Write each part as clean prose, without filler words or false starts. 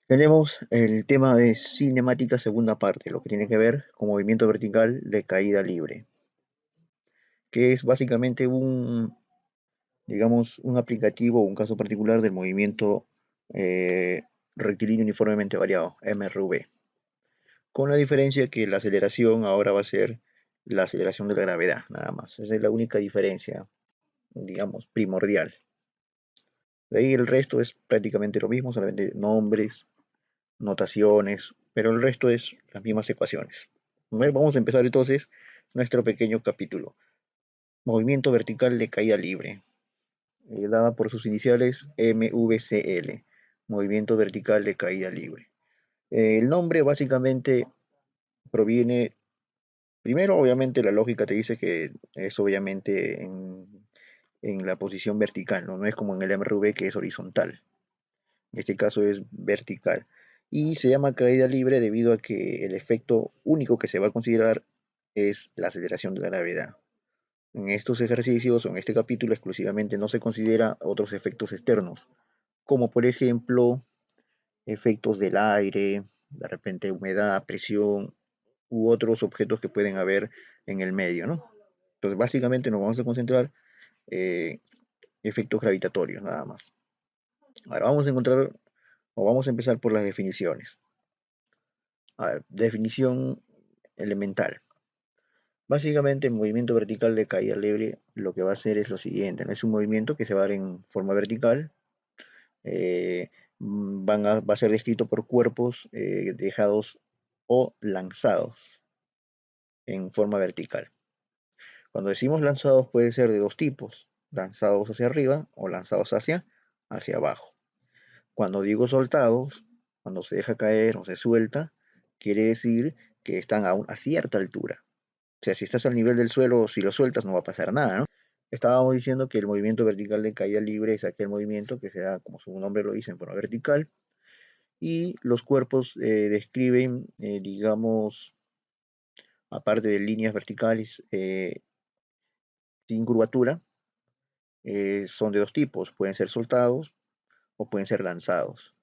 Tenemos el tema de cinemática segunda parte, lo que tiene que ver con movimiento vertical de caída libre, que es básicamente digamos, un aplicativo o un caso particular del movimiento eh, rectilíneo uniformemente variado, MRV, con la diferencia que la aceleración ahora va a ser la aceleración de la gravedad, nada más. Esa es la única diferencia, digamos, primordial. De ahí el resto es prácticamente lo mismo, solamente nombres, notaciones, pero el resto es las mismas ecuaciones. Bueno, vamos a empezar entonces nuestro pequeño capítulo. Movimiento vertical de caída libre, dada por sus iniciales MVCL, movimiento vertical de caída libre. El nombre básicamente proviene, primero obviamente la lógica te dice que es obviamente en la posición vertical, ¿no? No es como en el MRV que es horizontal. En este caso es vertical. Y se llama caída libre debido a que el efecto único que se va a considerar es la aceleración de la gravedad. En estos ejercicios o en este capítulo exclusivamente no se considera otros efectos externos, como por ejemplo efectos del aire, de repente humedad, presión u otros objetos que pueden haber en el medio, ¿no? Entonces básicamente nos vamos a concentrar en efectos gravitatorios nada más. Ahora vamos a encontrar o vamos a empezar por las definiciones. A ver, definición elemental. Básicamente, el movimiento vertical de caída libre lo que va a hacer es lo siguiente, ¿no? Es un movimiento que se va a dar en forma vertical, eh, va a ser descrito por cuerpos dejados o lanzados en forma vertical. Cuando decimos lanzados puede ser de dos tipos, lanzados hacia arriba o lanzados hacia abajo. Cuando digo soltados, cuando se deja caer o se suelta, quiere decir que están a cierta altura. O sea, si estás al nivel del suelo, si lo sueltas no va a pasar nada, ¿no? Estábamos diciendo que el movimiento vertical de caída libre es aquel movimiento que se da, como su nombre lo dice, en forma vertical, y los cuerpos describen, digamos, aparte de líneas verticales sin curvatura, son de dos tipos, pueden ser soltados o pueden ser lanzados.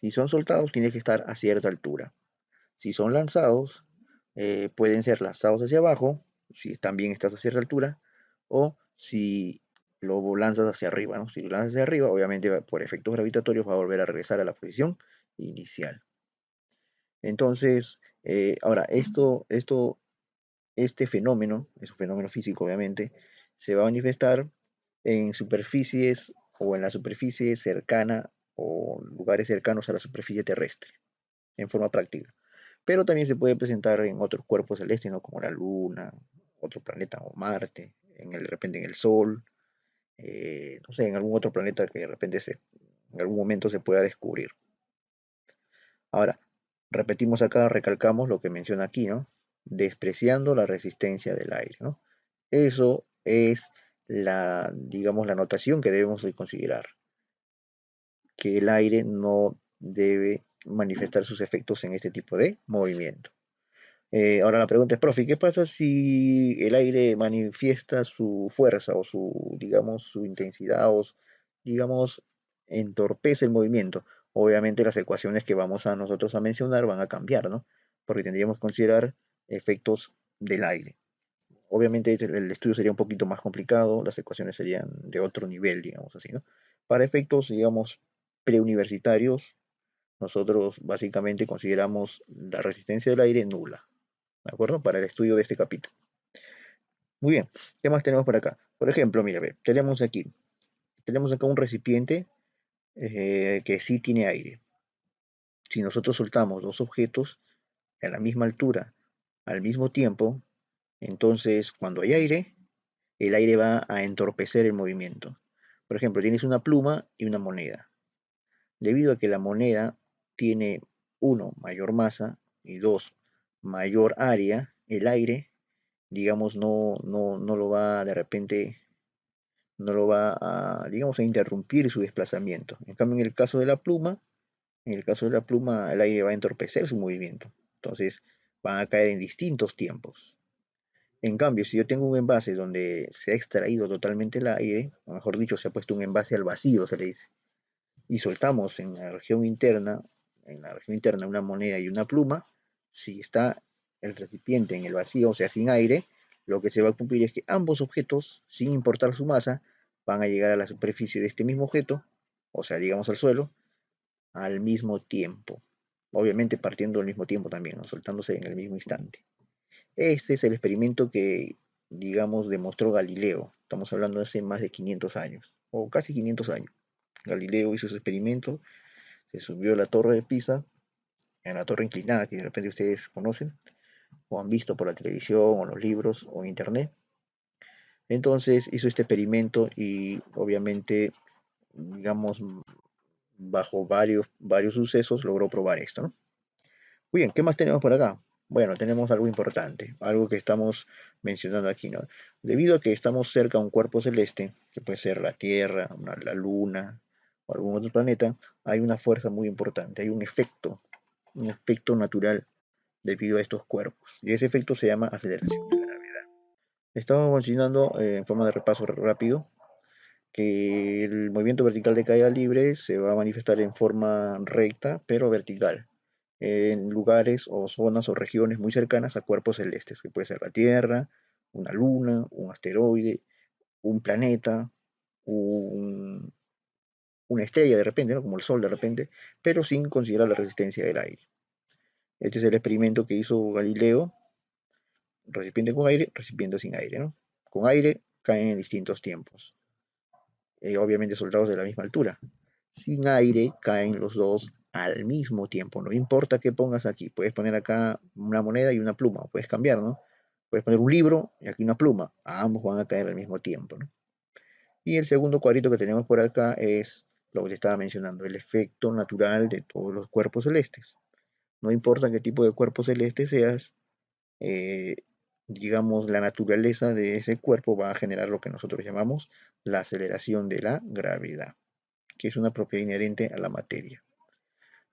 Si son soltados, tiene que estar a cierta altura. Si son lanzados, pueden ser lanzados hacia abajo, si también estás a cierta altura, o si lo lanzas hacia arriba, ¿no? Si lo lanzas hacia arriba, obviamente por efectos gravitatorios va a volver a regresar a la posición inicial. Entonces, ahora, este fenómeno, es un fenómeno físico obviamente, se va a manifestar en superficies o en la superficie cercana o lugares cercanos a la superficie terrestre, en forma práctica. Pero también se puede presentar en otros cuerpos celestes, ¿no? Como la Luna, otro planeta o Marte, de repente en el Sol, no sé, en algún otro planeta que de repente en algún momento se pueda descubrir. Ahora, repetimos acá, recalcamos lo que menciona aquí, ¿no? Despreciando la resistencia del aire, ¿no? Eso es digamos, la notación que debemos de considerar, que el aire no debe manifestar sus efectos en este tipo de movimiento. Ahora la pregunta es, profe, ¿qué pasa si el aire manifiesta su fuerza o digamos, su intensidad o, digamos, entorpece el movimiento? Obviamente las ecuaciones que vamos a nosotros a mencionar van a cambiar, ¿no? Porque tendríamos que considerar efectos del aire. Obviamente el estudio sería un poquito más complicado, las ecuaciones serían de otro nivel, digamos así, ¿no? Para efectos, digamos, preuniversitarios, nosotros básicamente consideramos la resistencia del aire nula. ¿De acuerdo? Para el estudio de este capítulo. Muy bien, ¿qué más tenemos por acá? Por ejemplo, mira, ve, tenemos acá un recipiente que sí tiene aire. Si nosotros soltamos dos objetos a la misma altura al mismo tiempo, entonces cuando hay aire, el aire va a entorpecer el movimiento. Por ejemplo, tienes una pluma y una moneda. Debido a que la moneda tiene, uno, mayor masa y dos, mayor área, el aire digamos, no lo va de repente, no lo va a, digamos, a interrumpir su desplazamiento. En cambio, en el caso de la pluma, el aire va a entorpecer su movimiento. Entonces, van a caer en distintos tiempos. En cambio, si yo tengo un envase donde se ha extraído totalmente el aire, o mejor dicho, se ha puesto un envase al vacío, se le dice, y soltamos en la región interna en la región interna una moneda y una pluma, si está el recipiente en el vacío, o sea, sin aire, lo que se va a cumplir es que ambos objetos, sin importar su masa, van a llegar a la superficie de este mismo objeto, o sea, digamos al suelo, al mismo tiempo. Obviamente partiendo al mismo tiempo también, ¿no? Soltándose en el mismo instante. Este es el experimento que, digamos, demostró Galileo. Estamos hablando de hace más de 500 años, o casi 500 años. Galileo hizo su experimento, se subió a la torre de Pisa, en la torre inclinada que de repente ustedes conocen, o han visto por la televisión, o los libros, o en internet. Entonces hizo este experimento y obviamente, digamos, bajo varios sucesos logró probar esto, ¿no? Muy bien, ¿qué más tenemos por acá? Bueno, tenemos algo importante, algo que estamos mencionando aquí, ¿no? Debido a que estamos cerca a un cuerpo celeste, que puede ser la Tierra, la Luna o algún otro planeta, hay una fuerza muy importante, hay un efecto natural debido a estos cuerpos. Y ese efecto se llama aceleración de gravedad. Estamos mencionando en forma de repaso rápido que el movimiento vertical de caída libre se va a manifestar en forma recta, pero vertical, en lugares o zonas o regiones muy cercanas a cuerpos celestes, que puede ser la Tierra, una luna, un asteroide, un planeta, un- una estrella de repente, ¿no? Como el Sol de repente, pero sin considerar la resistencia del aire. Este es el experimento que hizo Galileo, recipiente con aire, recipiente sin aire, ¿no? Con aire caen en distintos tiempos, obviamente soldados de la misma altura. Sin aire caen los dos al mismo tiempo, no importa qué pongas aquí, puedes poner acá una moneda y una pluma, puedes cambiar, ¿no? Puedes poner un libro y aquí una pluma, ambos van a caer al mismo tiempo, ¿no? Y el segundo cuadrito que tenemos por acá es lo que te estaba mencionando, el efecto natural de todos los cuerpos celestes. No importa qué tipo de cuerpo celeste seas, eh, digamos, la naturaleza de ese cuerpo va a generar lo que nosotros llamamos la aceleración de la gravedad, que es una propiedad inherente a la materia.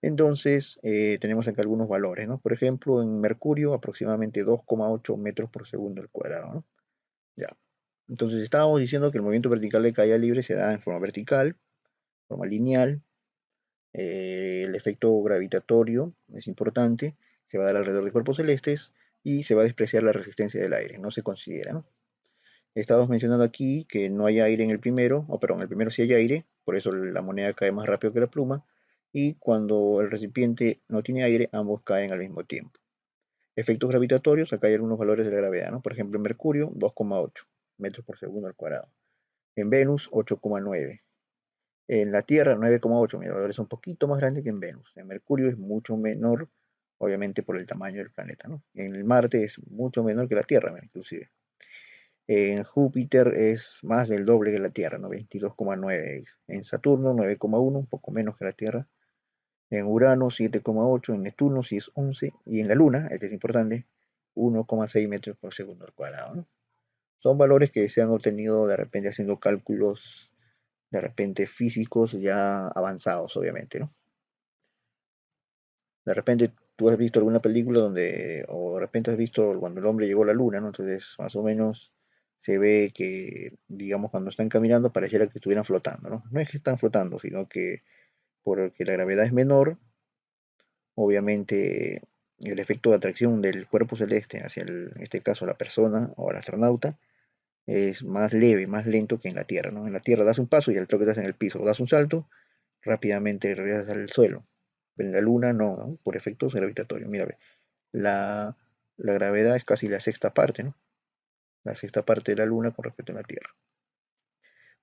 Entonces, tenemos acá algunos valores, ¿no? Por ejemplo, en Mercurio, aproximadamente 2,8 metros por segundo al cuadrado, ¿no? Ya. Entonces, estábamos diciendo que el movimiento vertical de caída libre se da en forma vertical, forma lineal. El efecto gravitatorio es importante, se va a dar alrededor de cuerpos celestes y se va a despreciar la resistencia del aire, no se considera, ¿no? Estamos mencionando aquí que no hay aire en el primero, o perdón, en el primero sí hay aire, por eso la moneda cae más rápido que la pluma, y cuando el recipiente no tiene aire, ambos caen al mismo tiempo. Efectos gravitatorios, acá hay algunos valores de la gravedad, ¿no? Por ejemplo, en Mercurio, 2,8 metros por segundo al cuadrado. En Venus, 8,9. En la Tierra, 9,8. Mi valor es un poquito más grande que en Venus. En Mercurio es mucho menor, obviamente por el tamaño del planeta, ¿no? En el Marte es mucho menor que la Tierra, inclusive. En Júpiter es más del doble que la Tierra, ¿no? 22,9. En Saturno 9,1, un poco menos que la Tierra. En Urano 7,8, en Neptuno sí es 11 y en la Luna, este es importante, 1,6 metros por segundo al cuadrado, ¿no? Son valores que se han obtenido de repente haciendo cálculos de repente físicos ya avanzados, obviamente, ¿no? De repente tú has visto alguna película donde, o de repente has visto cuando el hombre llegó a la luna, ¿no? Entonces, más o menos se ve que, digamos, cuando están caminando pareciera que estuvieran flotando, ¿no? No es que están flotando, sino que porque la gravedad es menor, obviamente el efecto de atracción del cuerpo celeste hacia, en este caso, la persona o el astronauta, es más leve, más lento que en la Tierra, ¿no? En la Tierra das un paso y al toque estás en el piso, o das un salto, rápidamente regresas al suelo. Pero en la Luna no, ¿no? Por efectos gravitatorios. Mira, ve, la, la gravedad es casi la sexta parte, ¿no? La sexta parte de la Luna con respecto a la Tierra.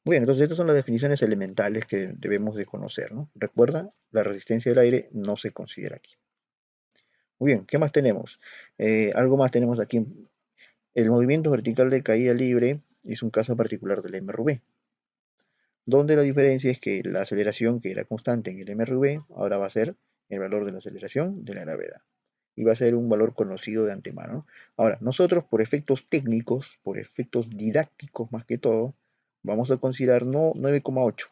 Muy bien, entonces estas son las definiciones elementales que debemos de conocer, ¿no? Recuerda, la resistencia del aire no se considera aquí. Muy bien, ¿qué más tenemos? Algo más tenemos aquí. El movimiento vertical de caída libre es un caso particular del MRV, donde la diferencia es que la aceleración que era constante en el MRV ahora va a ser el valor de la aceleración de la gravedad. Y va a ser un valor conocido de antemano. Ahora, nosotros por efectos técnicos, por efectos didácticos más que todo, vamos a considerar no 9,8,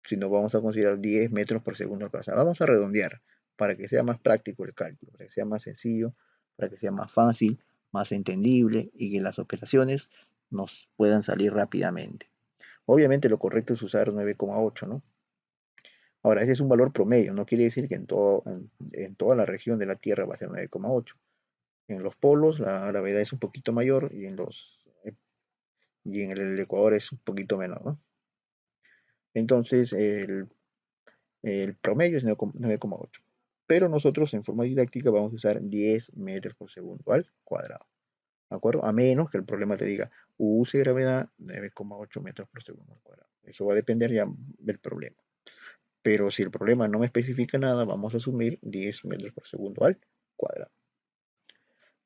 sino vamos a considerar 10 metros por segundo al pasar. Vamos a redondear para que sea más práctico el cálculo, para que sea más sencillo, para que sea más fácil, más entendible y que las operaciones nos puedan salir rápidamente. Obviamente lo correcto es usar 9,8, ¿no? Ahora, ese es un valor promedio, no quiere decir que en toda la región de la Tierra va a ser 9,8. En los polos la gravedad es un poquito mayor y en el Ecuador es un poquito menor, ¿no? Entonces, el promedio es 9,8. Pero nosotros en forma didáctica vamos a usar 10 metros por segundo al cuadrado. ¿De acuerdo? A menos que el problema te diga use gravedad 9,8 metros por segundo al cuadrado. Eso va a depender ya del problema. Pero si el problema no me especifica nada, vamos a asumir 10 metros por segundo al cuadrado.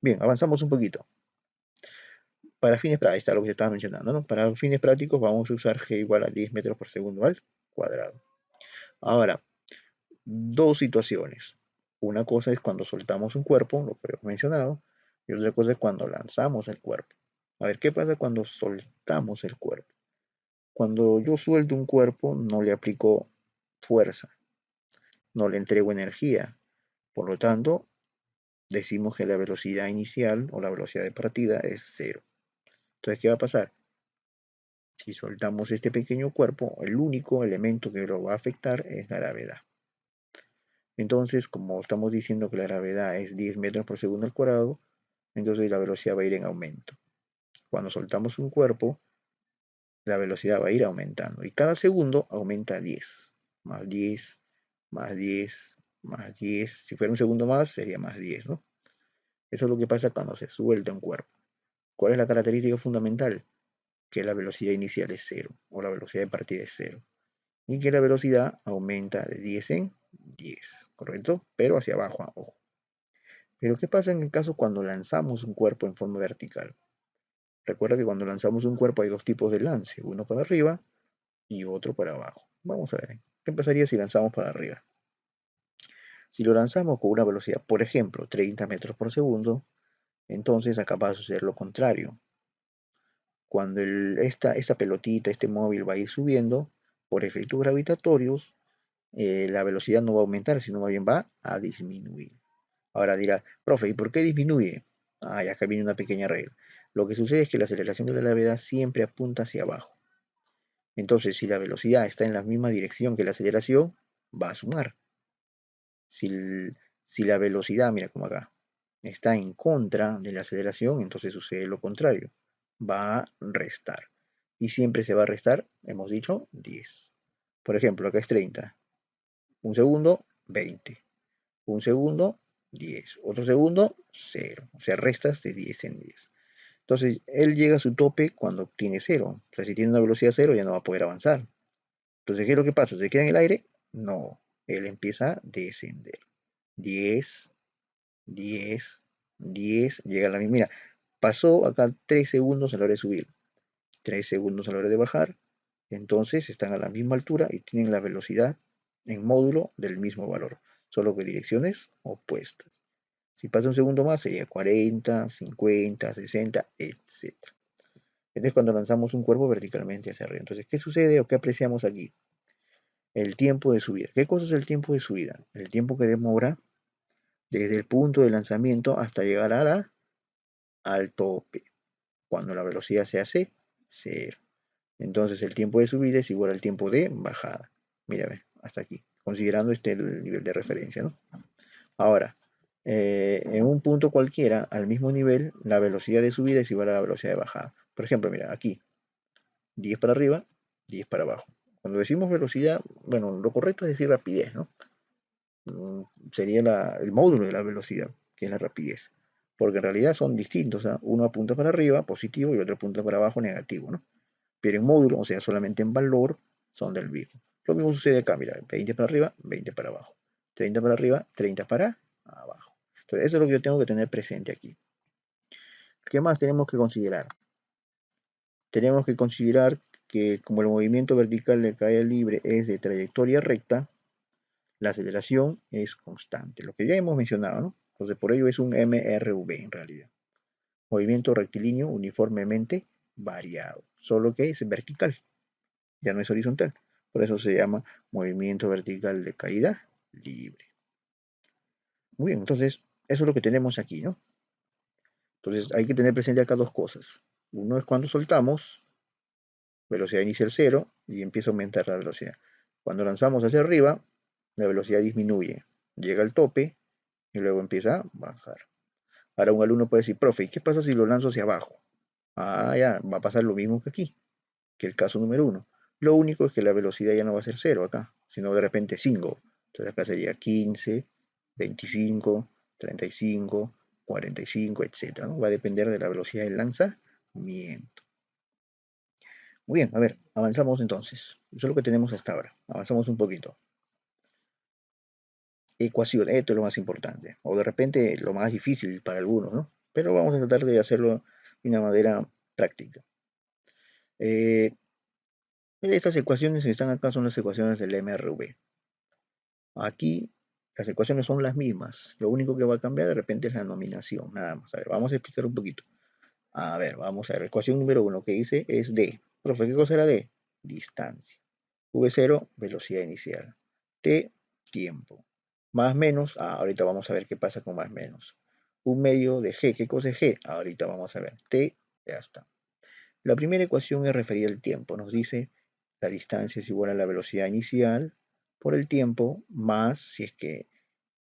Bien, avanzamos un poquito. Para fines prácticos, está lo que se estaba mencionando, ¿no? Para fines prácticos vamos a usar g igual a 10 metros por segundo al cuadrado. Ahora, dos situaciones. Una cosa es cuando soltamos un cuerpo, lo que hemos mencionado, y otra cosa es cuando lanzamos el cuerpo. A ver, ¿qué pasa cuando soltamos el cuerpo? Cuando yo suelto un cuerpo, no le aplico fuerza, no le entrego energía. Por lo tanto, decimos que la velocidad inicial o la velocidad de partida es cero. Entonces, ¿qué va a pasar? Si soltamos este pequeño cuerpo, el único elemento que lo va a afectar es la gravedad. Entonces, como estamos diciendo que la gravedad es 10 metros por segundo al cuadrado, entonces la velocidad va a ir en aumento. Cuando soltamos un cuerpo, la velocidad va a ir aumentando y cada segundo aumenta 10, más 10, más 10, más 10. Si fuera un segundo más, sería más 10, ¿no? Eso es lo que pasa cuando se suelta un cuerpo. ¿Cuál es la característica fundamental? Que la velocidad inicial es cero, o la velocidad de partida es cero, y que la velocidad aumenta de 10 en 10, ¿correcto? Pero hacia abajo, ojo. Pero ¿qué pasa en el caso cuando lanzamos un cuerpo en forma vertical? Recuerda que cuando lanzamos un cuerpo hay dos tipos de lance, uno para arriba y otro para abajo. Vamos a ver, ¿qué pasaría si lanzamos para arriba? Si lo lanzamos con una velocidad, por ejemplo, 30 metros por segundo, entonces acá va a suceder lo contrario. Cuando esta pelotita, este móvil va a ir subiendo, por efectos gravitatorios, la velocidad no va a aumentar, sino más bien va a disminuir. Ahora dirá, profe, ¿y por qué disminuye? Ah, y acá viene una pequeña regla. Lo que sucede es que la aceleración de la gravedad siempre apunta hacia abajo. Entonces, si la velocidad está en la misma dirección que la aceleración, va a sumar. Si, si la velocidad, mira como acá, está en contra de la aceleración, entonces sucede lo contrario. Va a restar. Y siempre se va a restar, hemos dicho, 10. Por ejemplo, acá es 30. Un segundo, 20. Un segundo, 10. Otro segundo, 0. O sea, restas de 10 en 10. Entonces, él llega a su tope cuando tiene 0. O sea, si tiene una velocidad 0, ya no va a poder avanzar. Entonces, ¿qué es lo que pasa? ¿Se queda en el aire? No. Él empieza a descender. 10, 10, 10. Llega a la misma. Mira, pasó acá 3 segundos a la hora de subir. 3 segundos a la hora de bajar. Entonces, están a la misma altura y tienen la velocidad en módulo del mismo valor, solo que direcciones opuestas. Si pasa un segundo más, sería 40, 50, 60, etc. Entonces, cuando lanzamos un cuerpo verticalmente hacia arriba. Entonces, ¿qué sucede o qué apreciamos aquí? El tiempo de subida. ¿Qué cosa es el tiempo de subida? El tiempo que demora desde el punto de lanzamiento hasta llegar al tope, cuando la velocidad se hace 0. Entonces, el tiempo de subida es igual al tiempo de bajada. Mira, hasta aquí, considerando el nivel de referencia, ¿no? Ahora, en un punto cualquiera, al mismo nivel, la velocidad de subida es igual a la velocidad de bajada. Por ejemplo, mira, aquí, 10 para arriba, 10 para abajo. Cuando decimos velocidad, bueno, lo correcto es decir rapidez, ¿no? Sería el módulo de la velocidad, que es la rapidez. Porque en realidad son distintos, ¿ah? Uno apunta para arriba, positivo, y otro apunta para abajo, negativo, ¿no? Pero en módulo, o sea, solamente en valor, son del mismo. Lo mismo sucede acá, mira, 20 para arriba, 20 para abajo. 30 para arriba, 30 para abajo. Entonces, eso es lo que yo tengo que tener presente aquí. ¿Qué más tenemos que considerar? Tenemos que considerar que como el movimiento vertical de caída libre es de trayectoria recta, la aceleración es constante, lo que ya hemos mencionado, ¿no? Entonces, por ello es un MRV en realidad. Movimiento rectilíneo uniformemente variado, solo que es vertical, ya no es horizontal. Por eso se llama movimiento vertical de caída libre. Muy bien, entonces, eso es lo que tenemos aquí, ¿no? Entonces, hay que tener presente acá dos cosas. Uno es cuando soltamos, velocidad inicial 0, y empieza a aumentar la velocidad. Cuando lanzamos hacia arriba, la velocidad disminuye, llega al tope y luego empieza a bajar. Ahora un alumno puede decir, profe, ¿y qué pasa si lo lanzo hacia abajo? Ah, ya, va a pasar lo mismo que aquí, que el caso número 1. Lo único es que la velocidad ya no va a ser 0 acá, sino de repente 5. Entonces acá sería 15, 25, 35, 45, etc. ¿no? Va a depender de la velocidad del lanzamiento. Muy bien, a ver, avanzamos entonces. Eso es lo que tenemos hasta ahora. Avanzamos un poquito. Ecuación, esto es lo más importante. O de repente lo más difícil para algunos, ¿no? Pero vamos a tratar de hacerlo de una manera práctica. Estas ecuaciones que están acá son las ecuaciones del MRV. Aquí las ecuaciones son las mismas. Lo único que va a cambiar de repente es la nominación, nada más. A ver, vamos a explicar un poquito. A ver, vamos a ver. Ecuación número 1 que dice es D. Profe, ¿qué cosa era D? Distancia. V0, velocidad inicial. T, tiempo. Más menos, ahorita vamos a ver qué pasa con más menos. Un medio de G, ¿qué cosa es G? Ahorita vamos a ver. T, ya está. La primera ecuación es referida al tiempo. Nos dice la distancia es igual a la velocidad inicial por el tiempo más si es que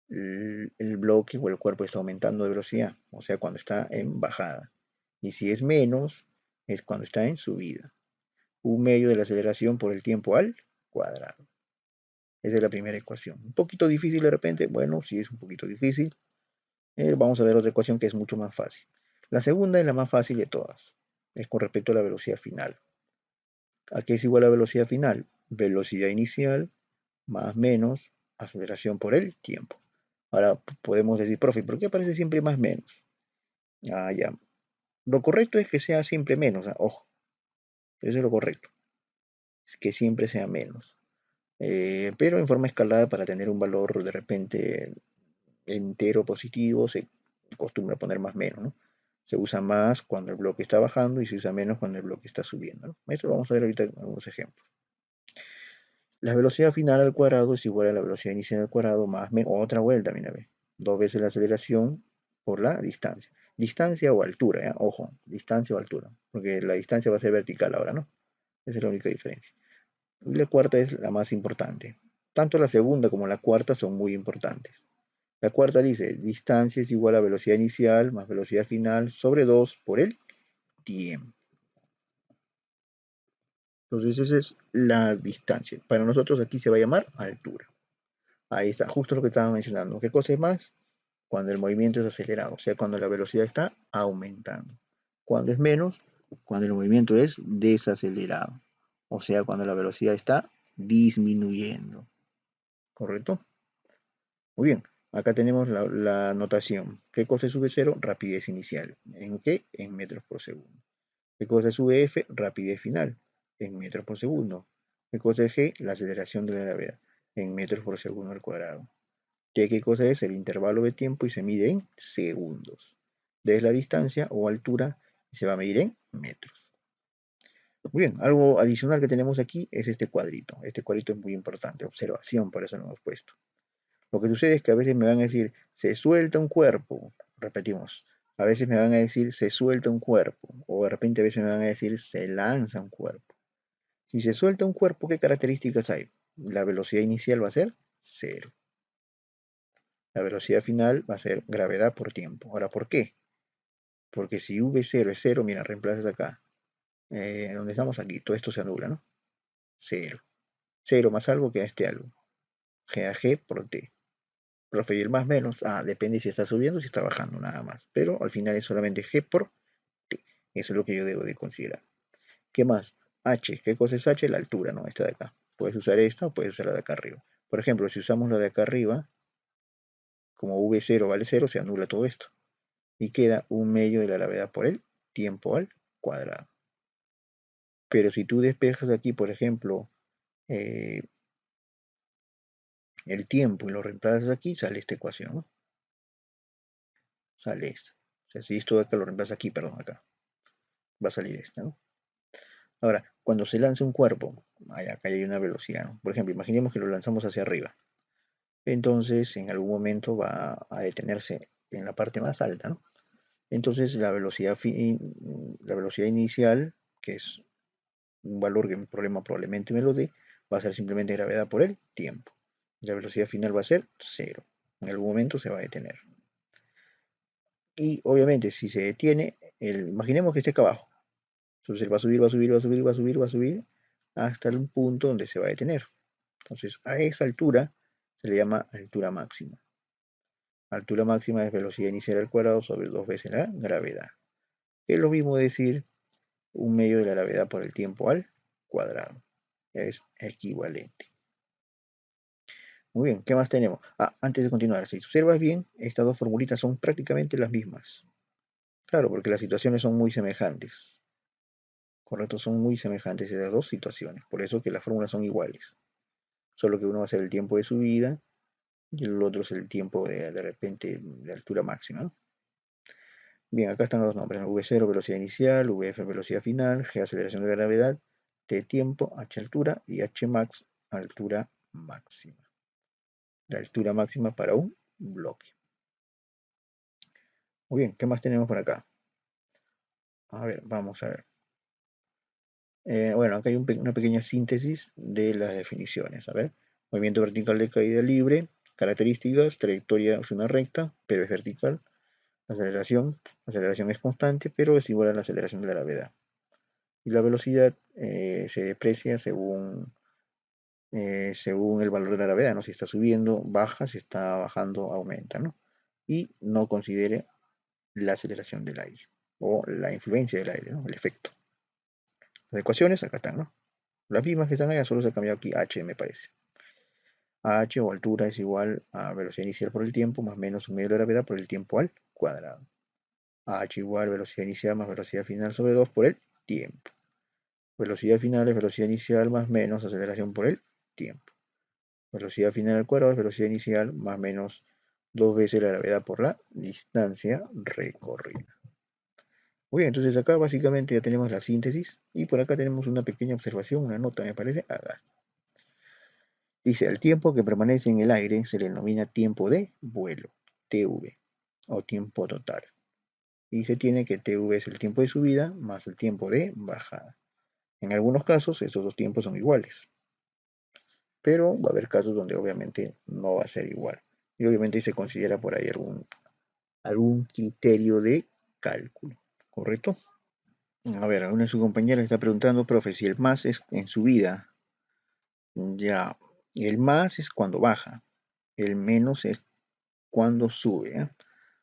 el bloque o el cuerpo está aumentando de velocidad, o sea, cuando está en bajada. Y si es menos, es cuando está en subida. Un medio de la aceleración por el tiempo al cuadrado. Esa es la primera ecuación. Un poquito difícil de repente, bueno, sí es un poquito difícil. Vamos a ver otra ecuación que es mucho más fácil. La segunda es la más fácil de todas. Es con respecto a la velocidad final. ¿A qué es igual la velocidad final? Velocidad inicial más menos aceleración por el tiempo. Ahora podemos decir, profe, ¿por qué aparece siempre más menos? Ah, ya. Lo correcto es que sea siempre menos, ojo. Eso es lo correcto. Es que siempre sea menos. Pero en forma escalada para tener un valor de repente entero positivo se acostumbra a poner más menos, ¿no? Se usa más cuando el bloque está bajando y se usa menos cuando el bloque está subiendo, ¿no? Esto lo vamos a ver ahorita en algunos ejemplos. La velocidad final al cuadrado es igual a la velocidad inicial al cuadrado más menos otra vuelta, mira, ve. Dos veces la aceleración por la distancia. Distancia o altura, ¿ya? Ojo, distancia o altura, porque la distancia va a ser vertical ahora, ¿no? Esa es la única diferencia. Y la cuarta es la más importante. Tanto la segunda como la cuarta son muy importantes. La cuarta dice, distancia es igual a velocidad inicial más velocidad final sobre 2 por el tiempo. Entonces esa es la distancia. Para nosotros aquí se va a llamar altura. Ahí está, justo lo que estaba mencionando. ¿Qué cosa es más? Cuando el movimiento es acelerado, o sea, cuando la velocidad está aumentando. Cuando es menos, cuando el movimiento es desacelerado, o sea, cuando la velocidad está disminuyendo. ¿Correcto? Muy bien, acá tenemos la notación. ¿Qué cosa es V0? Rapidez inicial. ¿En qué? En metros por segundo. ¿Qué cosa es VF? Rapidez final. En metros por segundo. ¿Qué cosa es G? La aceleración de la gravedad. En metros por segundo al cuadrado. ¿Qué cosa es? El intervalo de tiempo y se mide en segundos. D es la distancia o altura y se va a medir en metros. Muy bien, algo adicional que tenemos aquí es este cuadrito. Este cuadrito es muy importante, observación, por eso lo hemos puesto. Lo que sucede es que a veces me van a decir, se suelta un cuerpo. Repetimos, a veces me van a decir, se suelta un cuerpo. O de repente a veces me van a decir, se lanza un cuerpo. Si se suelta un cuerpo, ¿qué características hay? La velocidad inicial va a ser 0. La velocidad final va a ser gravedad por tiempo. Ahora, ¿por qué? Porque si V0 es 0, mira, reemplazas acá. Donde estamos aquí, todo esto se anula, ¿no? 0. 0 más algo que este algo. G a G por T. Profe, y el más menos, depende si está subiendo o si está bajando, nada más. Pero al final es solamente G por T. Eso es lo que yo debo de considerar. ¿Qué más? H. ¿Qué cosa es H? La altura, ¿no? Esta de acá. Puedes usar esta o puedes usar la de acá arriba. Por ejemplo, si usamos la de acá arriba, como V0 vale 0, se anula todo esto. Y queda un medio de la gravedad por el tiempo al cuadrado. Pero si tú despejas aquí, por ejemplo, el tiempo y lo reemplazas aquí, sale esta ecuación, ¿no? Sale esta. O sea, si esto de acá lo reemplazas aquí, perdón, acá, va a salir esta, ¿no? Ahora, cuando se lanza un cuerpo, acá hay una velocidad, ¿no? Por ejemplo, imaginemos que lo lanzamos hacia arriba. Entonces, en algún momento va a detenerse en la parte más alta, ¿no? Entonces, la velocidad inicial, que es un valor que mi problema probablemente me lo dé, va a ser simplemente gravedad por el tiempo. La velocidad final va a ser 0. En algún momento se va a detener. Y obviamente si se detiene, imaginemos que esté acá abajo. Entonces él va a subir, va a subir, va a subir, va a subir, va a subir hasta un punto donde se va a detener. Entonces a esa altura se le llama altura máxima. Altura máxima es velocidad inicial al cuadrado sobre 2 veces la gravedad. Es lo mismo decir un medio de la gravedad por el tiempo al cuadrado. Es equivalente. Muy bien, ¿qué más tenemos? Antes de continuar, si observas bien, estas dos formulitas son prácticamente las mismas. Claro, porque las situaciones son muy semejantes. Correcto, son muy semejantes esas dos situaciones. Por eso que las fórmulas son iguales. Solo que uno va a ser el tiempo de subida y el otro es el tiempo de repente de altura máxima, ¿no? Bien, acá están los nombres, ¿no? V0 velocidad inicial, VF velocidad final, G aceleración de gravedad, T tiempo, H altura y H max altura máxima. La altura máxima para un bloque. Muy bien, ¿qué más tenemos por acá? A ver, vamos a ver. Bueno, acá hay una pequeña síntesis de las definiciones. A ver, movimiento vertical de caída libre, características, trayectoria es una recta, pero es vertical. Aceleración es constante, pero es igual a la aceleración de la gravedad. Y la velocidad se deprecia según el valor de la gravedad, ¿no? Si está subiendo, baja, si está bajando, aumenta, ¿no? Y no considere la aceleración del aire o la influencia del aire, ¿no? El efecto. Las ecuaciones acá están, ¿no? Las mismas que están allá, solo se ha cambiado aquí h, me parece. h o altura es igual a velocidad inicial por el tiempo más menos un medio de la gravedad por el tiempo al cuadrado. h igual velocidad inicial más velocidad final sobre 2 por el tiempo. Velocidad final es velocidad inicial más menos aceleración por el tiempo. Velocidad final al cuadrado es velocidad inicial más menos 2 veces la gravedad por la distancia recorrida. Muy bien, entonces acá básicamente ya tenemos la síntesis y por acá tenemos una pequeña observación, una nota me parece. Acá. Dice, al tiempo que permanece en el aire se le denomina tiempo de vuelo, TV, o tiempo total. Y se tiene que TV es el tiempo de subida más el tiempo de bajada. En algunos casos estos dos tiempos son iguales, pero va a haber casos donde obviamente no va a ser igual. Y obviamente se considera por ahí algún criterio de cálculo, ¿correcto? A ver, una de sus compañeras está preguntando, profe, si el más es en subida. Ya, el más es cuando baja, el menos es cuando sube, ¿eh?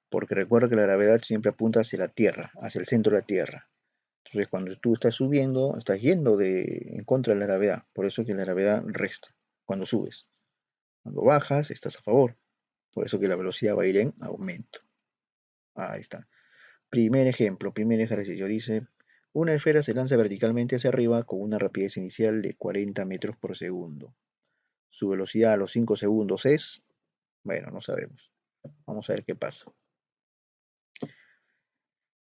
Porque recuerda que la gravedad siempre apunta hacia la Tierra, hacia el centro de la Tierra. Entonces, cuando tú estás subiendo, estás yendo en contra de la gravedad. Por eso que la gravedad resta cuando subes. Cuando bajas, estás a favor. Por eso que la velocidad va a ir en aumento. Ahí está. Primer ejemplo, primer ejercicio. Dice, una esfera se lanza verticalmente hacia arriba con una rapidez inicial de 40 metros por segundo. Su velocidad a los 5 segundos es, bueno, no sabemos. Vamos a ver qué pasa.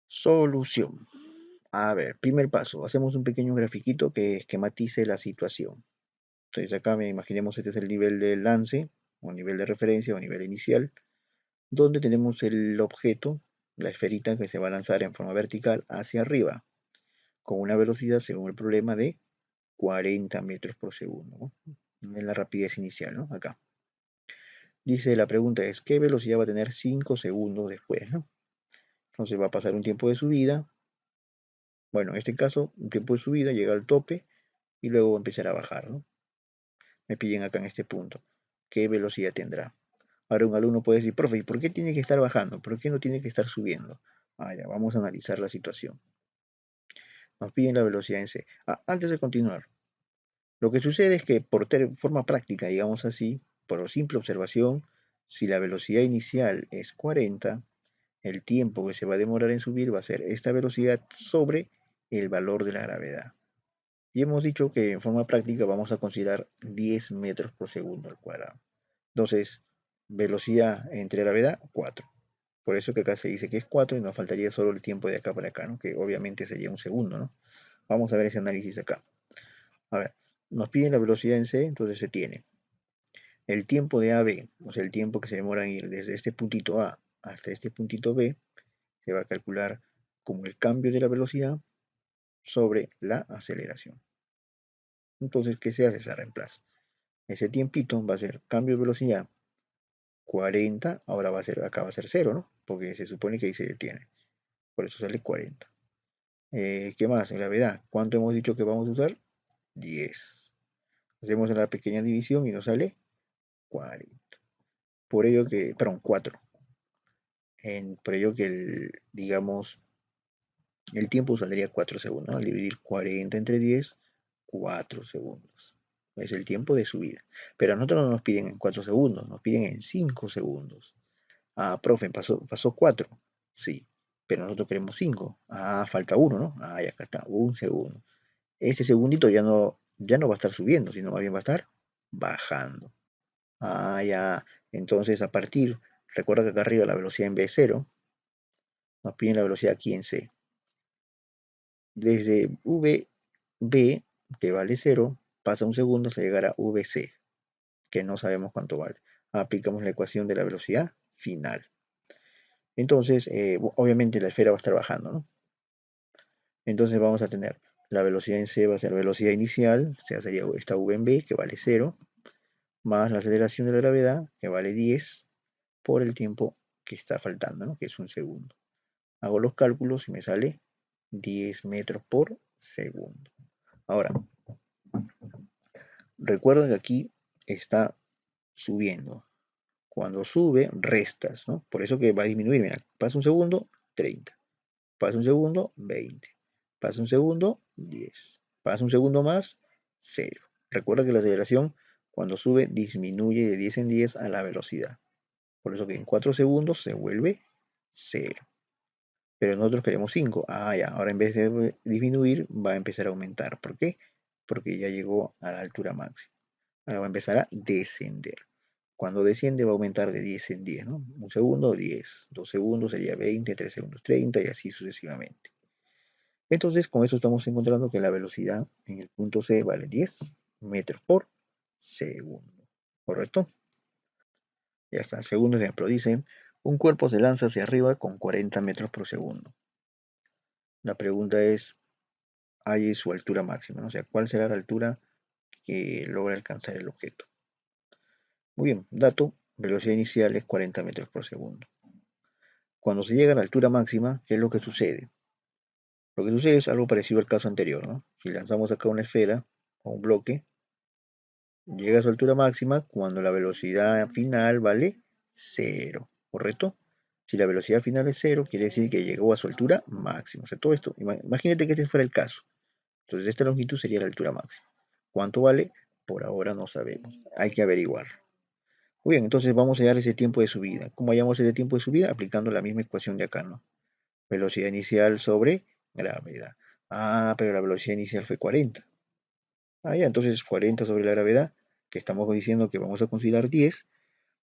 Solución. A ver, primer paso. Hacemos un pequeño grafiquito que esquematice la situación. Entonces acá imaginemos este es el nivel del lance, o nivel de referencia, o nivel inicial, donde tenemos el objeto, la esferita que se va a lanzar en forma vertical hacia arriba, con una velocidad, según el problema, de 40 metros por segundo, ¿no? En la rapidez inicial, ¿no? Acá. Dice, la pregunta es, ¿qué velocidad va a tener 5 segundos después, ¿no? Entonces va a pasar un tiempo de subida. Bueno, en este caso, un tiempo de subida, llega al tope y luego va a empezar a bajar, ¿no? Me piden acá en este punto. ¿Qué velocidad tendrá? Ahora un alumno puede decir, profe, ¿y por qué tiene que estar bajando? ¿Por qué no tiene que estar subiendo? Ya, vamos a analizar la situación. Nos piden la velocidad en C. Antes de continuar, lo que sucede es que por forma práctica, digamos así, por simple observación, si la velocidad inicial es 40, el tiempo que se va a demorar en subir va a ser esta velocidad sobre el valor de la gravedad. Y hemos dicho que en forma práctica vamos a considerar 10 metros por segundo al cuadrado. Entonces, velocidad entre gravedad, 4. Por eso que acá se dice que es 4 y nos faltaría solo el tiempo de acá para acá, ¿no? Que obviamente sería un segundo, ¿no? Vamos a ver ese análisis acá. A ver, nos piden la velocidad en C, entonces se tiene el tiempo de AB, o sea, el tiempo que se demora en ir desde este puntito A hasta este puntito B, se va a calcular como el cambio de la velocidad sobre la aceleración. Entonces, ¿qué se hace? Se reemplaza. Ese tiempito va a ser cambio de velocidad 40, ahora va a ser, acá va a ser 0, ¿no? Porque se supone que ahí se detiene. Por eso sale 40. ¿Qué más? Gravedad. ¿Cuánto hemos dicho que vamos a usar? 10. Hacemos la pequeña división y nos sale 40. Por ello que, perdón, 4. Por ello que digamos, el tiempo saldría 4 segundos. Al dividir 40 entre 10, 4 segundos. Es el tiempo de subida. Pero a nosotros no nos piden en 4 segundos, nos piden en 5 segundos. Ah, profe, pasó 4. Sí, pero nosotros queremos 5. Ah, falta 1, ¿no? Ah, ya acá está, un segundo. Este segundito ya no va a estar subiendo, sino más bien va a estar bajando. Ah, ya. Entonces, recuerda que acá arriba la velocidad en B es 0. Nos piden la velocidad aquí en C. Desde VB, que vale 0, pasa un segundo hasta llegar a VC, que no sabemos cuánto vale. Aplicamos la ecuación de la velocidad final. Entonces, obviamente la esfera va a estar bajando, ¿no? Entonces vamos a tener la velocidad en C va a ser velocidad inicial, o sea, sería esta V en B, que vale 0, más la aceleración de la gravedad, que vale 10, por el tiempo que está faltando, ¿no? Que es un segundo. Hago los cálculos y me sale 10 metros por segundo. Ahora, recuerden que aquí está subiendo. Cuando sube, restas, ¿no? Por eso que va a disminuir. Mira, pasa un segundo, 30. Pasa un segundo, 20. Pasa un segundo, 10. Pasa un segundo más, 0. Recuerda que la aceleración, cuando sube, disminuye de 10 en 10 a la velocidad. Por eso que en 4 segundos se vuelve 0. Pero nosotros queremos 5. Ah, ya. Ahora en vez de disminuir, va a empezar a aumentar. ¿Por qué? Porque ya llegó a la altura máxima. Ahora va a empezar a descender. Cuando desciende va a aumentar de 10 en 10, ¿no? Un segundo, 10. 2 segundos sería 20, 3 segundos, 30 y así sucesivamente. Entonces, con eso estamos encontrando que la velocidad en el punto C vale 10 metros por segundo. ¿Correcto? Ya está. Segundo ejemplo. Dice, un cuerpo se lanza hacia arriba con 40 metros por segundo. La pregunta es, hay su altura máxima, ¿no? O sea, ¿cuál será la altura que logra alcanzar el objeto? Muy bien, dato, velocidad inicial es 40 metros por segundo. Cuando se llega a la altura máxima, ¿qué es lo que sucede? Lo que sucede es algo parecido al caso anterior, ¿no? Si lanzamos acá una esfera o un bloque, llega a su altura máxima cuando la velocidad final vale 0, ¿correcto? Si la velocidad final es 0, quiere decir que llegó a su altura máxima. O sea, todo esto, imagínate que este fuera el caso. Entonces esta longitud sería la altura máxima. ¿Cuánto vale? Por ahora no sabemos. Hay que averiguar. Muy bien, entonces vamos a hallar ese tiempo de subida. ¿Cómo hallamos ese tiempo de subida? Aplicando la misma ecuación de acá, ¿no? Velocidad inicial sobre gravedad. Ah, pero la velocidad inicial fue 40. Ah, ya, entonces 40 sobre la gravedad, que estamos diciendo que vamos a considerar 10,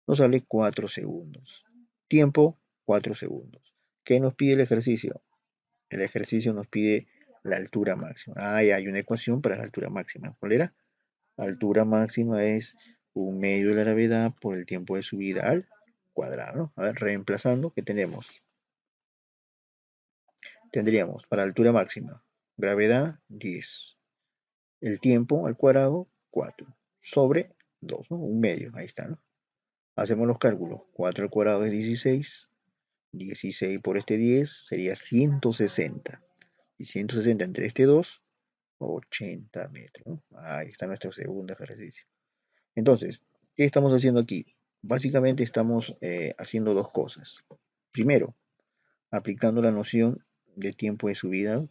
nos sale 4 segundos. Tiempo, 4 segundos. ¿Qué nos pide el ejercicio? El ejercicio nos pide la altura máxima. Ah, ya hay una ecuación para la altura máxima. ¿Cuál era? Altura máxima es un medio de la gravedad por el tiempo de subida al cuadrado. A ver, reemplazando, ¿qué tenemos? Tendríamos para altura máxima, gravedad 10. El tiempo al cuadrado, 4. Sobre 2, ¿no? Un medio, ahí está, ¿no? Hacemos los cálculos. 4 al cuadrado es 16. 16 por este 10 sería 160. Y 160 entre este 2, 80 metros, ¿no? Ahí está nuestro segundo ejercicio. Entonces, ¿qué estamos haciendo aquí? Básicamente estamos haciendo dos cosas. Primero, aplicando la noción de tiempo de subida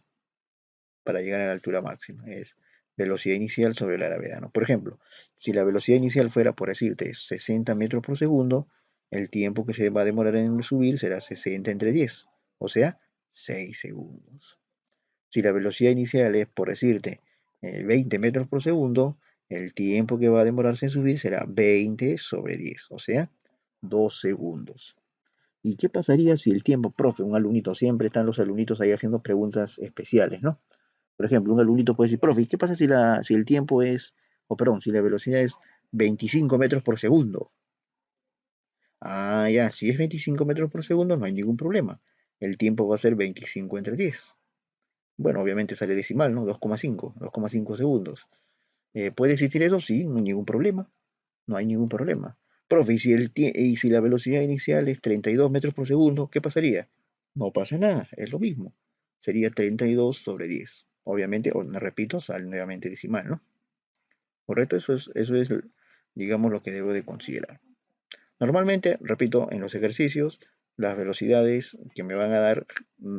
para llegar a la altura máxima. Es velocidad inicial sobre la gravedad, ¿no? Por ejemplo, si la velocidad inicial fuera, por decirte, 60 metros por segundo, el tiempo que se va a demorar en subir será 60 entre 10, o sea, 6 segundos. Si la velocidad inicial es, por decirte, 20 metros por segundo, el tiempo que va a demorarse en subir será 20 sobre 10, o sea, 2 segundos. ¿Y qué pasaría si el tiempo, profe, un alumnito, siempre están los alumnitos ahí haciendo preguntas especiales, ¿no? Por ejemplo, un alumnito puede decir, profe, ¿y qué pasa si el tiempo es, o perdón, si la velocidad es 25 metros por segundo? Ah, ya, si es 25 metros por segundo no hay ningún problema. El tiempo va a ser 25 entre 10. Bueno, obviamente sale decimal, ¿no? 2,5 segundos. ¿Puede existir eso? Sí, no hay ningún problema. No hay ningún problema. Profe, y si la velocidad inicial es 32 metros por segundo, ¿qué pasaría? No pasa nada, es lo mismo. Sería 32 sobre 10. Obviamente, me repito, sale nuevamente decimal, ¿no? ¿Correcto? Eso es, digamos, lo que debo de considerar. Normalmente, repito, en los ejercicios, las velocidades que me van a dar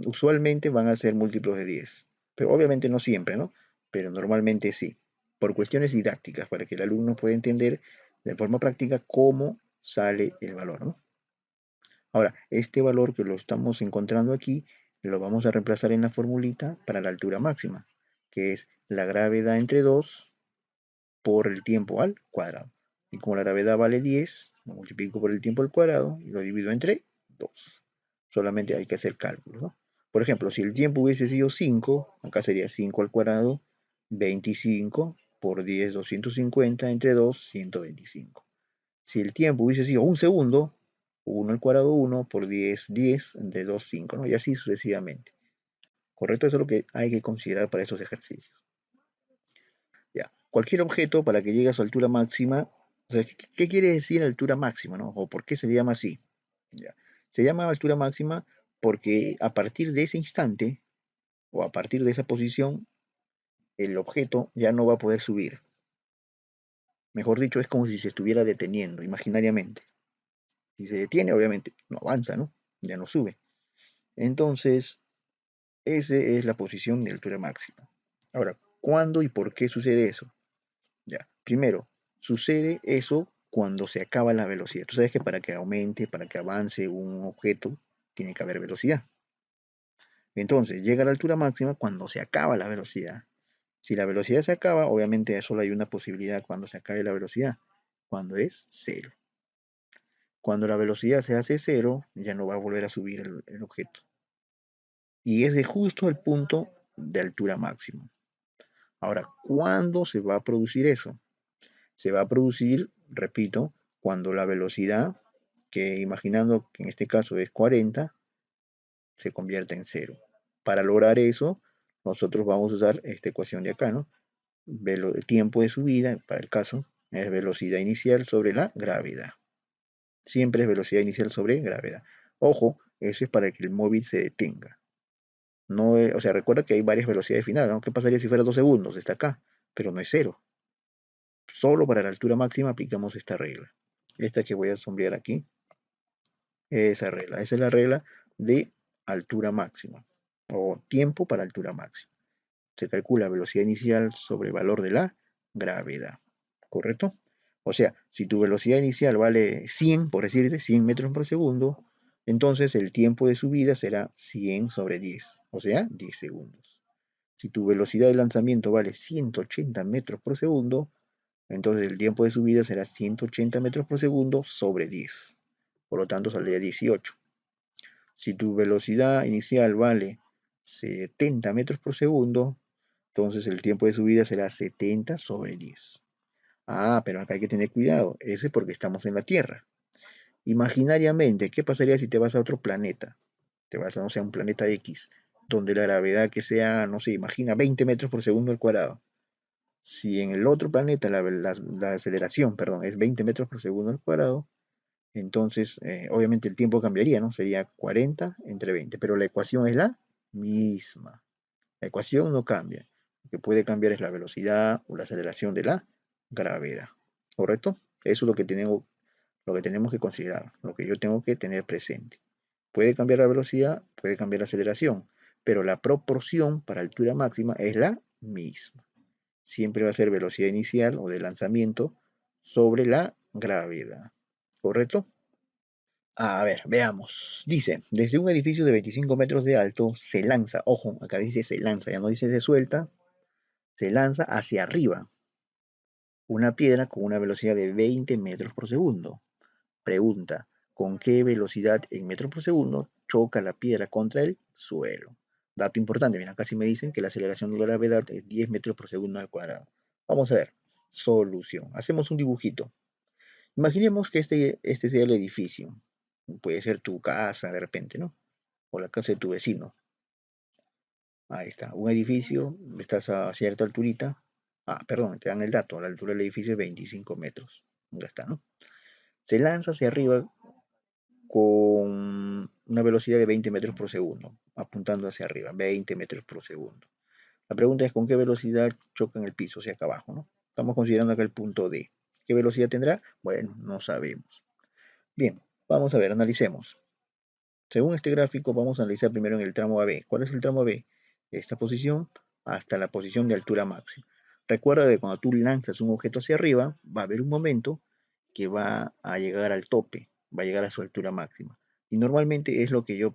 usualmente van a ser múltiplos de 10. Pero obviamente no siempre, ¿no? Pero normalmente sí. Por cuestiones didácticas, para que el alumno pueda entender de forma práctica cómo sale el valor, ¿no? Ahora, este valor que lo estamos encontrando aquí, lo vamos a reemplazar en la formulita para la altura máxima, que es la gravedad entre 2 por el tiempo al cuadrado. Y como la gravedad vale 10, lo multiplico por el tiempo al cuadrado y lo divido entre 2. Solamente hay que hacer cálculos, ¿no? Por ejemplo, si el tiempo hubiese sido 5, acá sería 5 al cuadrado, 25 por 10, 250, entre 2, 125. Si el tiempo hubiese sido un segundo, 1 al cuadrado 1 por 10, 10, entre 2, 5, ¿no? Y así sucesivamente. ¿Correcto? Eso es lo que hay que considerar para estos ejercicios. Ya. Cualquier objeto para que llegue a su altura máxima, o sea, ¿qué quiere decir altura máxima, no? ¿O por qué se le llama así? Ya. Se llama altura máxima porque a partir de ese instante o a partir de esa posición, el objeto ya no va a poder subir. Mejor dicho, es como si se estuviera deteniendo imaginariamente. Si se detiene, obviamente no avanza, ¿no? Ya no sube. Entonces, esa es la posición de altura máxima. Ahora, ¿cuándo y por qué sucede eso? Ya, primero, sucede eso cuando se acaba la velocidad. Tú sabes que para que aumente, para que avance un objeto, tiene que haber velocidad. Entonces, llega a la altura máxima cuando se acaba la velocidad. Si la velocidad se acaba, obviamente solo hay una posibilidad cuando se acabe la velocidad, cuando es cero. Cuando la velocidad se hace cero, ya no va a volver a subir el objeto. Y es de justo el punto de altura máxima. Ahora, ¿cuándo se va a producir eso? Se va a producir, repito, cuando la velocidad, que imaginando que en este caso es 40, se convierta en cero. Para lograr eso, nosotros vamos a usar esta ecuación de acá, ¿no? El tiempo de subida, para el caso, es velocidad inicial sobre la gravedad. Siempre es velocidad inicial sobre gravedad. Ojo, eso es para que el móvil se detenga. No o sea, recuerda que hay varias velocidades finales, ¿no? ¿Qué pasaría si fuera 2 segundos? Está acá, pero no es cero. Solo para la altura máxima aplicamos esta regla. Esta que voy a sombrear aquí, esa es la regla de altura máxima o tiempo para altura máxima. Se calcula velocidad inicial sobre valor de la gravedad, ¿correcto? O sea, si tu velocidad inicial vale 100, por decirte, 100 metros por segundo, entonces el tiempo de subida será 100 sobre 10, o sea, 10 segundos. Si tu velocidad de lanzamiento vale 180 metros por segundo, entonces el tiempo de subida será 180 metros por segundo sobre 10. Por lo tanto, saldría 18. Si tu velocidad inicial vale 70 metros por segundo, entonces el tiempo de subida será 70 sobre 10. Ah, pero acá hay que tener cuidado. Eso es porque estamos en la Tierra. Imaginariamente, ¿qué pasaría si te vas a otro planeta? Te vas a, no sé, a un planeta X, donde la gravedad que sea, no sé, imagina 20 metros por segundo al cuadrado. Si en el otro planeta la aceleración, perdón, es 20 metros por segundo al cuadrado, entonces obviamente el tiempo cambiaría, ¿no? Sería 40 entre 20, pero la ecuación es la misma. La ecuación no cambia. Lo que puede cambiar es la velocidad o la aceleración de la gravedad. ¿Correcto? Eso es lo que tenemos que considerar, lo que yo tengo que tener presente. Puede cambiar la velocidad, puede cambiar la aceleración, pero la proporción para altura máxima es la misma. Siempre va a ser velocidad inicial o de lanzamiento sobre la gravedad. ¿Correcto? A ver, veamos. Dice, desde un edificio de 25 metros de alto se lanza, ojo, acá dice se lanza, ya no dice se suelta, se lanza hacia arriba una piedra con una velocidad de 20 metros por segundo. Pregunta, ¿con qué velocidad en metros por segundo choca la piedra contra el suelo? Dato importante, mira, casi me dicen que la aceleración de la gravedad es 10 metros por segundo al cuadrado. Vamos a ver, solución. Hacemos un dibujito. Imaginemos que este sea el edificio. Puede ser tu casa de repente, ¿no? O la casa de tu vecino. Ahí está, un edificio, estás a cierta alturita, Perdón, te dan el dato, la altura del edificio es 25 metros. Ya está, ¿no? Se lanza hacia arriba con una velocidad de 20 metros por segundo, apuntando hacia arriba, 20 metros por segundo. La pregunta es con qué velocidad choca en el piso, o sea, acá abajo, ¿no? Estamos considerando acá el punto D. ¿Qué velocidad tendrá? Bueno, no sabemos. Bien, vamos a ver, analicemos. Según este gráfico, vamos a analizar primero en el tramo AB. ¿Cuál es el tramo AB? Esta posición hasta la posición de altura máxima. Recuerda que cuando tú lanzas un objeto hacia arriba, va a haber un momento que va a llegar al tope, va a llegar a su altura máxima. Y normalmente es lo que yo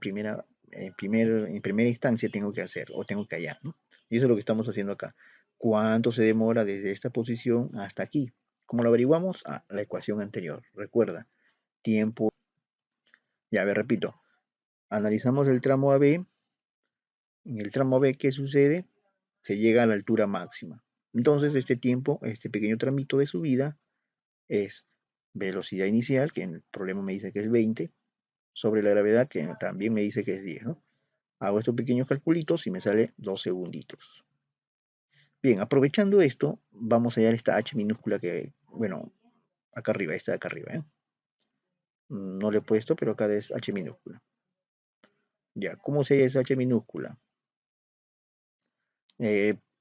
en primera instancia tengo que hacer o tengo que hallar, ¿no? Y eso es lo que estamos haciendo acá. ¿Cuánto se demora desde esta posición hasta aquí? ¿Cómo lo averiguamos? La ecuación anterior. Recuerda, tiempo. Ya, a ver, repito. Analizamos el tramo AB. En el tramo B, ¿qué sucede? Se llega a la altura máxima. Entonces, este tiempo, este pequeño tramito de subida, es velocidad inicial, que en el problema me dice que es 20, sobre la gravedad, que también me dice que es 10, ¿no? Hago estos pequeños calculitos y me sale 2 segunditos. Bien, aprovechando esto, vamos a hallar esta h minúscula que, bueno, acá arriba, esta de acá arriba, ¿eh? No le he puesto, pero acá es h minúscula. Ya, ¿cómo se halla esa h minúscula?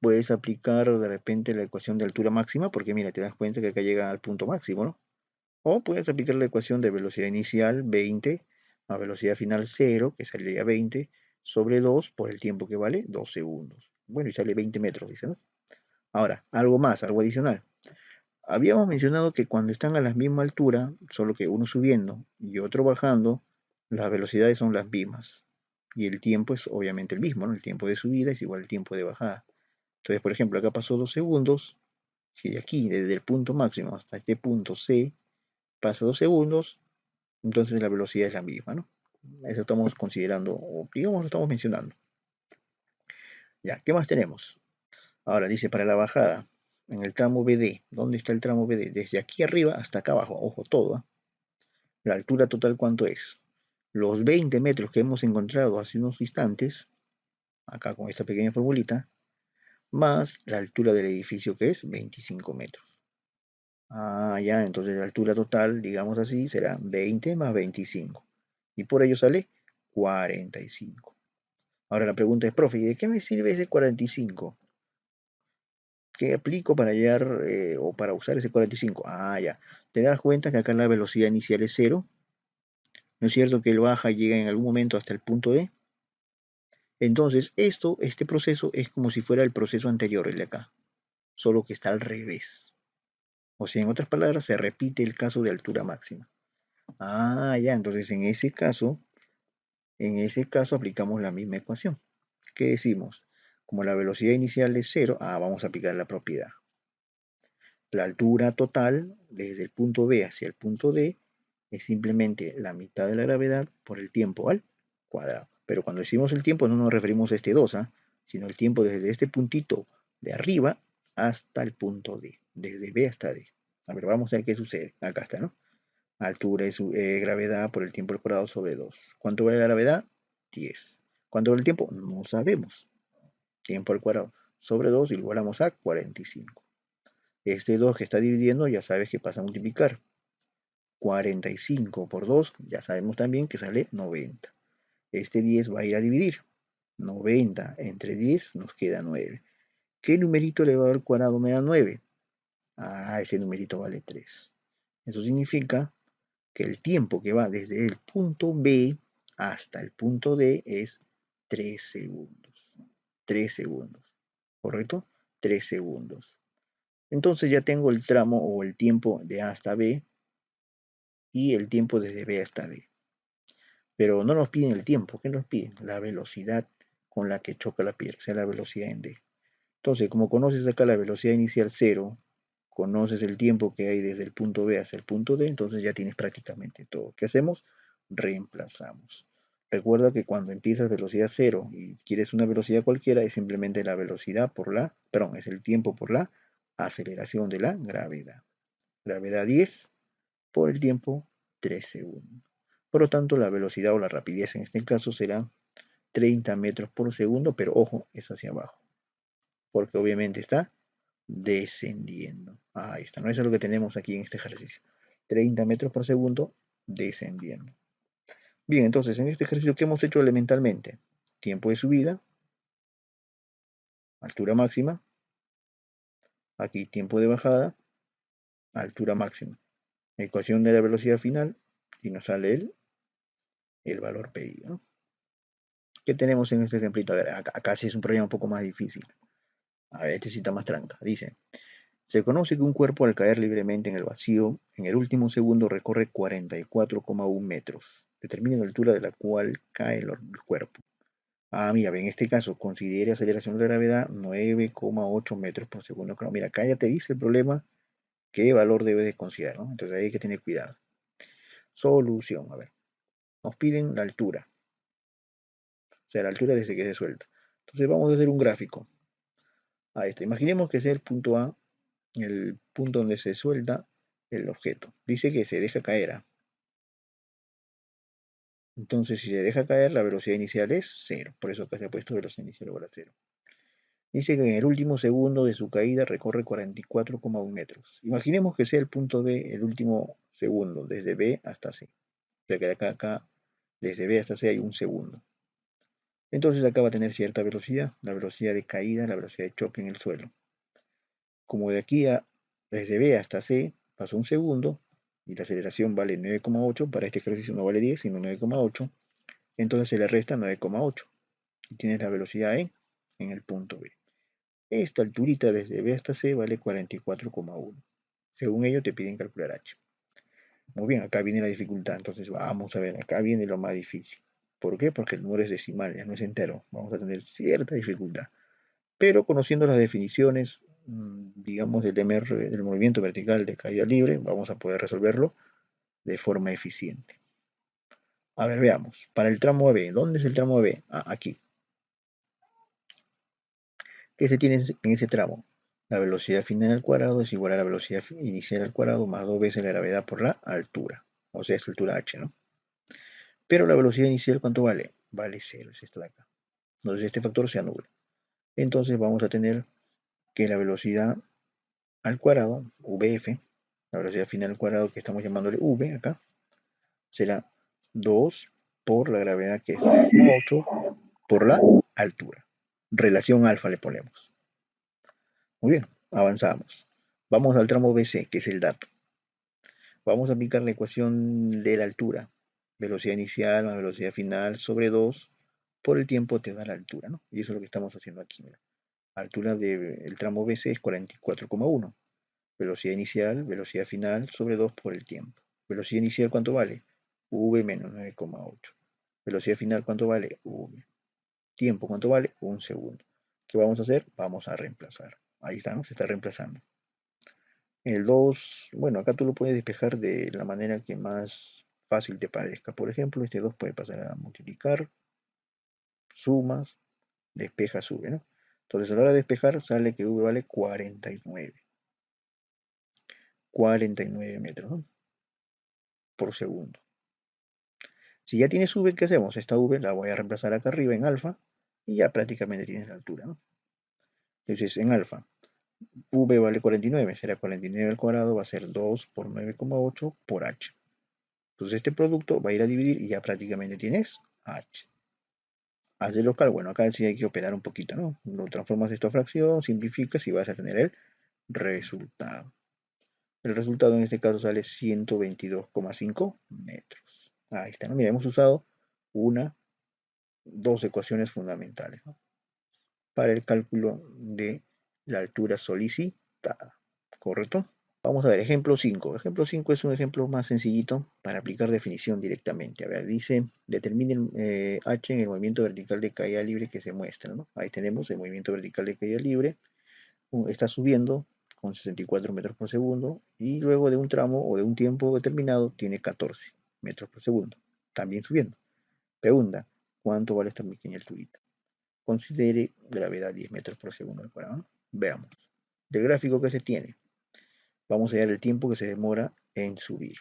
Puedes aplicar de repente la ecuación de altura máxima, porque mira, te das cuenta que acá llega al punto máximo, ¿no? O puedes aplicar la ecuación de velocidad inicial 20 a velocidad final 0, que saldría 20, sobre 2 por el tiempo que vale 2 segundos. Bueno, y sale 20 metros, dice, ¿no? Ahora, algo más, algo adicional. Habíamos mencionado que cuando están a la misma altura, solo que uno subiendo y otro bajando, las velocidades son las mismas. Y el tiempo es obviamente el mismo, ¿no? El tiempo de subida es igual al tiempo de bajada. Entonces, por ejemplo, acá pasó 2 segundos. Si de aquí, desde el punto máximo hasta este punto C, pasa 2 segundos, entonces la velocidad es la misma, ¿no? Eso estamos considerando, o digamos lo estamos mencionando. Ya, ¿qué más tenemos? Ahora dice para la bajada, en el tramo BD. ¿Dónde está el tramo BD? Desde aquí arriba hasta acá abajo, ojo todo, ¿eh? La altura total, ¿cuánto es? Los 20 metros que hemos encontrado hace unos instantes, acá con esta pequeña formulita, más la altura del edificio que es 25 metros. Ya, entonces la altura total, digamos así, será 20 más 25. Y por ello sale 45. Ahora la pregunta es, profe, ¿y de qué me sirve ese 45? ¿Qué aplico para hallar o para usar ese 45? Ya. ¿Te das cuenta que acá la velocidad inicial es 0? ¿No es cierto que él baja y llega en algún momento hasta el punto D? Entonces, este proceso es como si fuera el proceso anterior, el de acá, solo que está al revés. O sea, en otras palabras, se repite el caso de altura máxima. Ya, entonces en ese caso aplicamos la misma ecuación. ¿Qué decimos? Como la velocidad inicial es 0, vamos a aplicar la propiedad. La altura total desde el punto B hacia el punto D es simplemente la mitad de la gravedad por el tiempo al cuadrado. Pero cuando decimos el tiempo no nos referimos a este 2, sino el tiempo desde este puntito de arriba hasta el punto D, desde B hasta D. A ver, vamos a ver qué sucede. Acá está, ¿no? Altura y gravedad por el tiempo al cuadrado sobre 2. ¿Cuánto vale la gravedad? 10. ¿Cuánto vale el tiempo? No sabemos. Tiempo al cuadrado sobre 2 igualamos a 45. Este 2 que está dividiendo ya sabes que pasa a multiplicar. 45 por 2 ya sabemos también que sale 90. Este 10 va a ir a dividir. 90 entre 10 nos queda 9. ¿Qué numerito elevado al cuadrado me da 9? Ese numerito vale 3. Eso significa que el tiempo que va desde el punto B hasta el punto D es 3 segundos. 3 segundos. ¿Correcto? 3 segundos. Entonces ya tengo el tramo o el tiempo de A hasta B y el tiempo desde B hasta D. Pero no nos piden el tiempo. ¿Qué nos piden? La velocidad con la que choca la piedra, o sea, la velocidad en D. Entonces, como conoces acá la velocidad inicial 0, conoces el tiempo que hay desde el punto B hasta el punto D, entonces ya tienes prácticamente todo. ¿Qué hacemos? Reemplazamos. Recuerda que cuando empiezas velocidad 0 y quieres una velocidad cualquiera, es simplemente la velocidad es el tiempo por la aceleración de la gravedad. Gravedad 10 por el tiempo 3 segundos. Por lo tanto, la velocidad o la rapidez en este caso será 30 metros por segundo, pero ojo, es hacia abajo, porque obviamente está descendiendo. Ahí está, ¿no? Eso es lo que tenemos aquí en este ejercicio. 30 metros por segundo descendiendo. Bien, entonces en este ejercicio que hemos hecho elementalmente, tiempo de subida, altura máxima, aquí tiempo de bajada, altura máxima. Ecuación de la velocidad final y nos sale el valor pedido, ¿no? ¿Qué tenemos en este ejemplito? A ver, acá sí es un problema un poco más difícil. A ver, este sí está más tranca. Dice, se conoce que un cuerpo al caer libremente en el vacío, en el último segundo recorre 44,1 metros. Determina la altura de la cual cae el cuerpo. Ah, mira, en este caso, considere aceleración de gravedad 9,8 metros por segundo. Claro, mira, acá ya te dice el problema, qué valor debes de considerar, ¿no? Entonces ahí hay que tener cuidado. Solución, a ver. Nos piden la altura. O sea, la altura desde que se suelta. Entonces vamos a hacer un gráfico. Ahí está. Imaginemos que sea el punto A, el punto donde se suelta el objeto. Dice que se deja caer. Entonces, si se deja caer, la velocidad inicial es 0. Por eso acá se ha puesto velocidad inicial igual a 0. Dice que en el último segundo de su caída recorre 44,1 metros. Imaginemos que sea el punto B, el último segundo, desde B hasta C. O sea que de acá, desde B hasta C hay un segundo. Entonces acá va a tener cierta velocidad, la velocidad de caída, la velocidad de choque en el suelo. Como de aquí desde B hasta C pasó un segundo y la aceleración vale 9,8, para este ejercicio no vale 10, sino 9,8, entonces se le resta 9,8 y tienes la velocidad en el punto B. Esta alturita desde B hasta C vale 44,1. Según ello te piden calcular H. Muy bien, acá viene la dificultad, entonces vamos a ver, acá viene lo más difícil. ¿Por qué? Porque el número es decimal, ya no es entero. Vamos a tener cierta dificultad. Pero conociendo las definiciones, digamos, del MR, del movimiento vertical de caída libre, vamos a poder resolverlo de forma eficiente. A ver, veamos. Para el tramo B, ¿dónde es el tramo B? Aquí. ¿Qué se tiene en ese tramo? La velocidad final al cuadrado es igual a la velocidad inicial al cuadrado más 2 veces la gravedad por la altura. O sea, es altura h, ¿no? Pero la velocidad inicial, ¿cuánto vale? Vale 0, es esta de acá. Entonces este factor se anula. Entonces vamos a tener que la velocidad al cuadrado, VF, la velocidad final al cuadrado que estamos llamándole V acá, será 2 por la gravedad que es 9,8 por la altura. Relación alfa le ponemos. Muy bien, avanzamos. Vamos al tramo BC, que es el dato. Vamos a aplicar la ecuación de la altura. Velocidad inicial más velocidad final sobre 2 por el tiempo te da la altura, ¿no? Y eso es lo que estamos haciendo aquí, mira. Altura del tramo BC es 44,1. Velocidad inicial, velocidad final sobre 2 por el tiempo. Velocidad inicial, ¿cuánto vale? V menos 9,8. Velocidad final, ¿cuánto vale? V. Tiempo, ¿cuánto vale? Un segundo. ¿Qué vamos a hacer? Vamos a reemplazar. Ahí está, ¿no? Se está reemplazando. El 2, bueno, acá tú lo puedes despejar de la manera que más fácil te parezca. Por ejemplo, este 2 puede pasar a multiplicar, sumas, despeja, sube, ¿no? Entonces a la hora de despejar sale que V vale 49. 49 metros, ¿no? Por segundo. Si ya tienes V, ¿qué hacemos? Esta V la voy a reemplazar acá arriba en alfa y ya prácticamente tienes la altura, ¿no? Entonces en alfa, V vale 49, será 49 al cuadrado, va a ser 2 por 9,8 por H. Entonces este producto va a ir a dividir y ya prácticamente tienes H. Haz de local, bueno, acá sí hay que operar un poquito, ¿no? Lo transformas esto a fracción, simplificas y vas a tener el resultado. El resultado en este caso sale 122,5 metros. Ahí está, ¿no? Mira, hemos usado dos ecuaciones fundamentales, ¿no? Para el cálculo de la altura solicitada, ¿correcto? Vamos a ver, ejemplo 5. Ejemplo 5 es un ejemplo más sencillito para aplicar definición directamente. A ver, dice, determinen H en el movimiento vertical de caída libre que se muestra, ¿no? Ahí tenemos el movimiento vertical de caída libre. Está subiendo con 64 metros por segundo y luego de un tramo o de un tiempo determinado tiene 14 metros por segundo. También subiendo. Pregunta, ¿cuánto vale esta pequeña alturita? Considere gravedad 10 metros por segundo al cuadrado, ¿no? Veamos. Del gráfico que se tiene, vamos a hallar el tiempo que se demora en subir.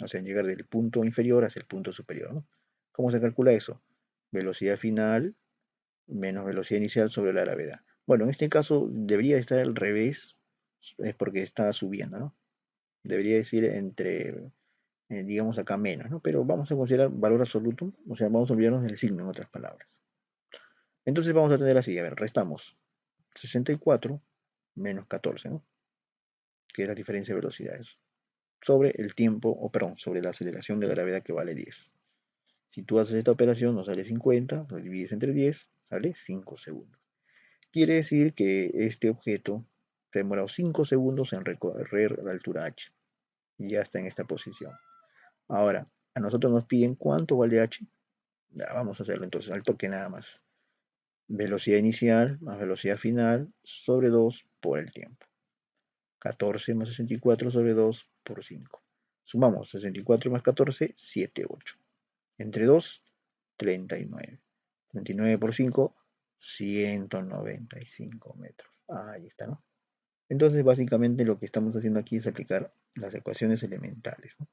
O sea, en llegar del punto inferior hacia el punto superior, ¿no? ¿Cómo se calcula eso? Velocidad final menos velocidad inicial sobre la gravedad. Bueno, en este caso debería estar al revés, es porque está subiendo, ¿no? Debería decir entre, digamos acá menos, ¿no? Pero vamos a considerar valor absoluto, o sea, vamos a olvidarnos del signo, en otras palabras. Entonces vamos a tener así, a ver, restamos 64 menos 14, ¿no? Que es la diferencia de velocidades, sobre el tiempo, o perdón, sobre la aceleración de gravedad que vale 10. Si tú haces esta operación, nos sale 50, lo divides entre 10, sale 5 segundos. Quiere decir que este objeto se ha demorado 5 segundos en recorrer la altura h, y ya está en esta posición. Ahora, a nosotros nos piden cuánto vale h. Ya, vamos a hacerlo entonces al toque nada más. Velocidad inicial más velocidad final sobre 2 por el tiempo. 14 más 64 sobre 2 por 5. Sumamos 64 más 14, 78. Entre 2, 39. 39 por 5, 195 metros. Ahí está, ¿no? Entonces, básicamente lo que estamos haciendo aquí es aplicar las ecuaciones elementales, ¿no?